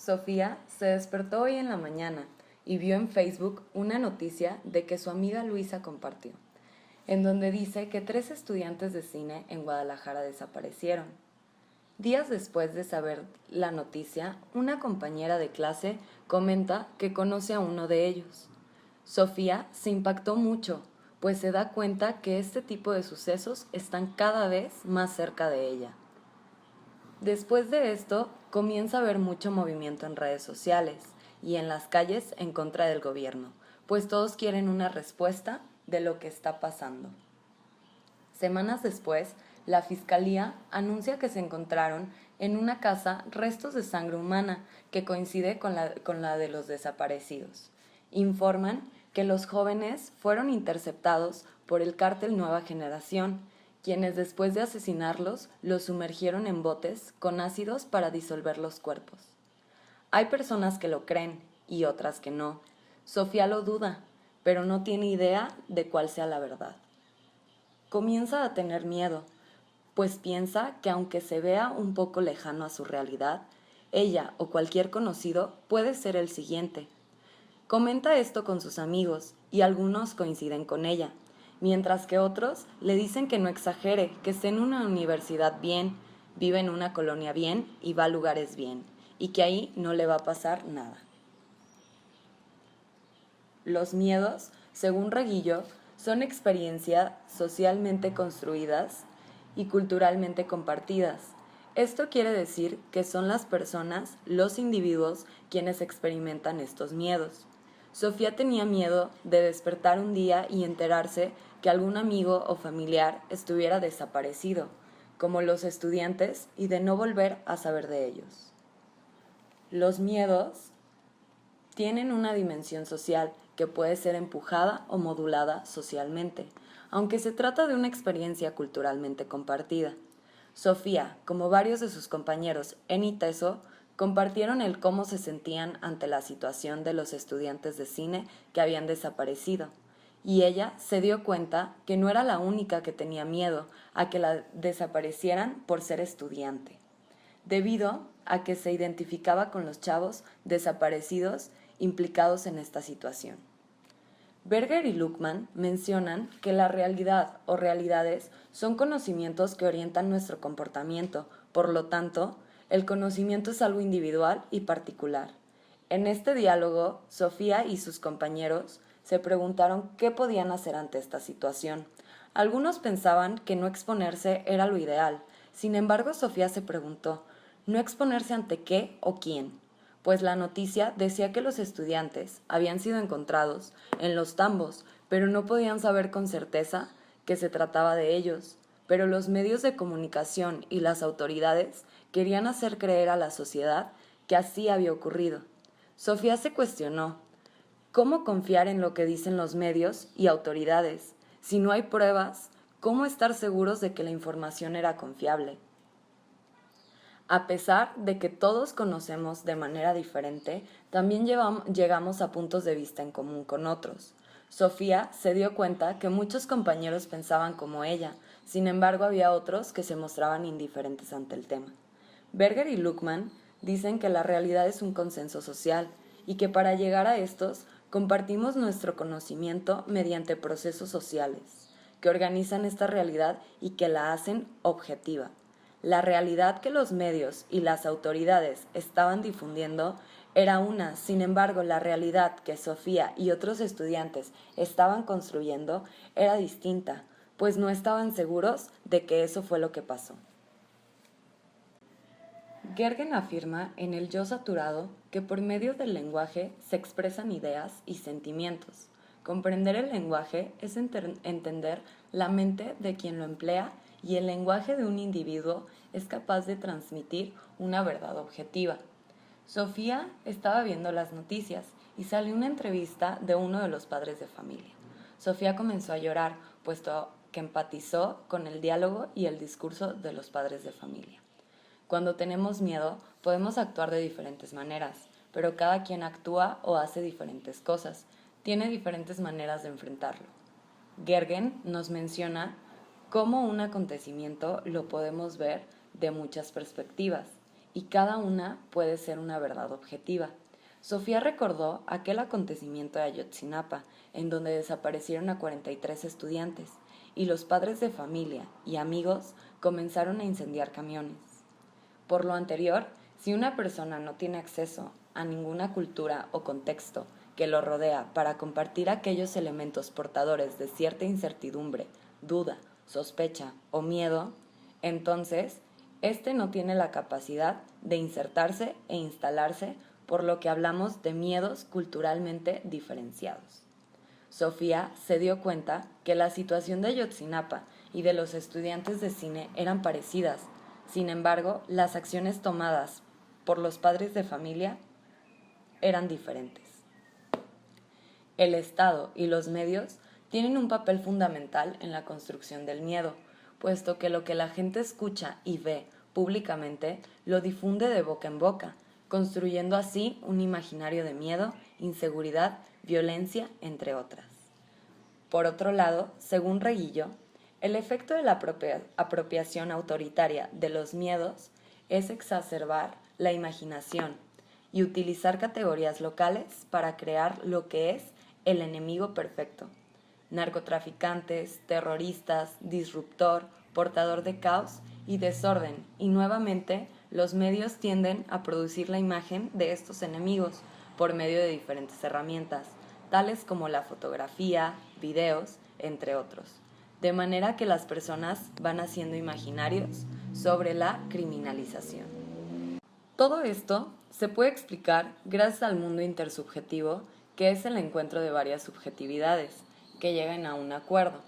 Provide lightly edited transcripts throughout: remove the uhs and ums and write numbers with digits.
Sofía se despertó hoy en la mañana y vio en Facebook una noticia de que su amiga Luisa compartió, en donde dice que 3 estudiantes de cine en Guadalajara desaparecieron. Días después de saber la noticia, una compañera de clase comenta que conoce a uno de ellos. Sofía se impactó mucho, pues se da cuenta que este tipo de sucesos están cada vez más cerca de ella. Después de esto, comienza a haber mucho movimiento en redes sociales y en las calles en contra del gobierno, pues todos quieren una respuesta de lo que está pasando. Semanas después, la Fiscalía anuncia que se encontraron en una casa restos de sangre humana que coincide con la de los desaparecidos. Informan que los jóvenes fueron interceptados por el cártel Nueva Generación, quienes después de asesinarlos los sumergieron en botes con ácidos para disolver los cuerpos. Hay personas que lo creen y otras que no. Sofía lo duda, pero no tiene idea de cuál sea la verdad. Comienza a tener miedo, pues piensa que aunque se vea un poco lejano a su realidad, ella o cualquier conocido puede ser el siguiente. Comenta esto con sus amigos y algunos coinciden con ella, mientras que otros le dicen que no exagere, que esté en una universidad bien, vive en una colonia bien y va a lugares bien, y que ahí no le va a pasar nada. Los miedos, según Reguillo, son experiencias socialmente construidas y culturalmente compartidas. Esto quiere decir que son las personas, los individuos, quienes experimentan estos miedos. Sofía tenía miedo de despertar un día y enterarse que algún amigo o familiar estuviera desaparecido, como los estudiantes, y de no volver a saber de ellos. Los miedos tienen una dimensión social que puede ser empujada o modulada socialmente, aunque se trata de una experiencia culturalmente compartida. Sofía, como varios de sus compañeros en ITESO, compartieron el cómo se sentían ante la situación de los estudiantes de cine que habían desaparecido, y ella se dio cuenta que no era la única que tenía miedo a que la desaparecieran por ser estudiante, debido a que se identificaba con los chavos desaparecidos implicados en esta situación. Berger y Luckman mencionan que la realidad o realidades son conocimientos que orientan nuestro comportamiento, por lo tanto, el conocimiento es algo individual y particular. En este diálogo, Sofía y sus compañeros se preguntaron qué podían hacer ante esta situación. Algunos pensaban que no exponerse era lo ideal, sin embargo, Sofía se preguntó, ¿no exponerse ante qué o quién? Pues la noticia decía que los estudiantes habían sido encontrados en los tambos, pero no podían saber con certeza que se trataba de ellos. Pero los medios de comunicación y las autoridades querían hacer creer a la sociedad que así había ocurrido. Sofía se cuestionó, ¿cómo confiar en lo que dicen los medios y autoridades? Si no hay pruebas, ¿cómo estar seguros de que la información era confiable? A pesar de que todos conocemos de manera diferente, también llegamos a puntos de vista en común con otros. Sofía se dio cuenta que muchos compañeros pensaban como ella, sin embargo había otros que se mostraban indiferentes ante el tema. Berger y Luckman dicen que la realidad es un consenso social y que para llegar a estos compartimos nuestro conocimiento mediante procesos sociales que organizan esta realidad y que la hacen objetiva. La realidad que los medios y las autoridades estaban difundiendo era una, sin embargo, la realidad que Sofía y otros estudiantes estaban construyendo era distinta, pues no estaban seguros de que eso fue lo que pasó. Gergen afirma en El yo saturado que por medio del lenguaje se expresan ideas y sentimientos. Comprender el lenguaje es entender la mente de quien lo emplea y el lenguaje de un individuo es capaz de transmitir una verdad objetiva. Sofía estaba viendo las noticias y salió una entrevista de uno de los padres de familia. Sofía comenzó a llorar, puesto que empatizó con el diálogo y el discurso de los padres de familia. Cuando tenemos miedo, podemos actuar de diferentes maneras, pero cada quien actúa o hace diferentes cosas, tiene diferentes maneras de enfrentarlo. Gergen nos menciona cómo un acontecimiento lo podemos ver de muchas perspectivas y cada una puede ser una verdad objetiva. Sofía recordó aquel acontecimiento de Ayotzinapa, en donde desaparecieron a 43 estudiantes, y los padres de familia y amigos comenzaron a incendiar camiones. Por lo anterior, si una persona no tiene acceso a ninguna cultura o contexto que lo rodea para compartir aquellos elementos portadores de cierta incertidumbre, duda, sospecha o miedo, entonces éste no tiene la capacidad de insertarse e instalarse, por lo que hablamos de miedos culturalmente diferenciados. Sofía se dio cuenta que la situación de Ayotzinapa y de los estudiantes de cine eran parecidas. Sin embargo, las acciones tomadas por los padres de familia eran diferentes. El Estado y los medios tienen un papel fundamental en la construcción del miedo, puesto que lo que la gente escucha y ve públicamente lo difunde de boca en boca, construyendo así un imaginario de miedo, inseguridad, violencia, entre otras. Por otro lado, según Reguillo, el efecto de la apropiación autoritaria de los miedos es exacerbar la imaginación y utilizar categorías locales para crear lo que es el enemigo perfecto. Narcotraficantes, terroristas, disruptor, portador de caos y desorden, y nuevamente los medios tienden a producir la imagen de estos enemigos por medio de diferentes herramientas, tales como la fotografía, videos, entre otros, de manera que las personas van haciendo imaginarios sobre la criminalización. Todo esto se puede explicar gracias al mundo intersubjetivo, que es el encuentro de varias subjetividades que llegan a un acuerdo.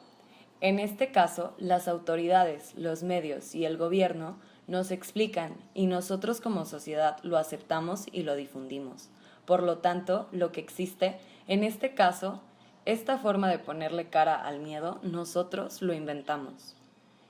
En este caso, las autoridades, los medios y el gobierno nos explican y nosotros como sociedad lo aceptamos y lo difundimos. Por lo tanto, lo que existe, en este caso, esta forma de ponerle cara al miedo, nosotros lo inventamos.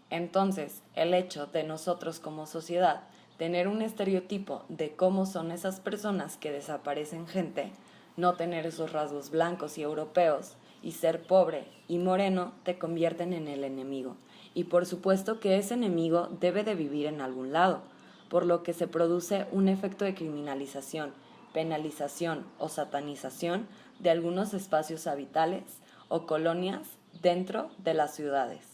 Entonces, el hecho de nosotros como sociedad tener un estereotipo de cómo son esas personas que desaparecen gente, no tener esos rasgos blancos y europeos, y ser pobre y moreno te convierten en el enemigo. Y por supuesto que ese enemigo debe de vivir en algún lado, por lo que se produce un efecto de criminalización, penalización o satanización de algunos espacios habitales o colonias dentro de las ciudades,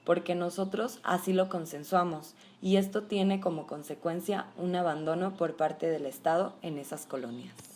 porque nosotros así lo consensuamos y esto tiene como consecuencia un abandono por parte del Estado en esas colonias.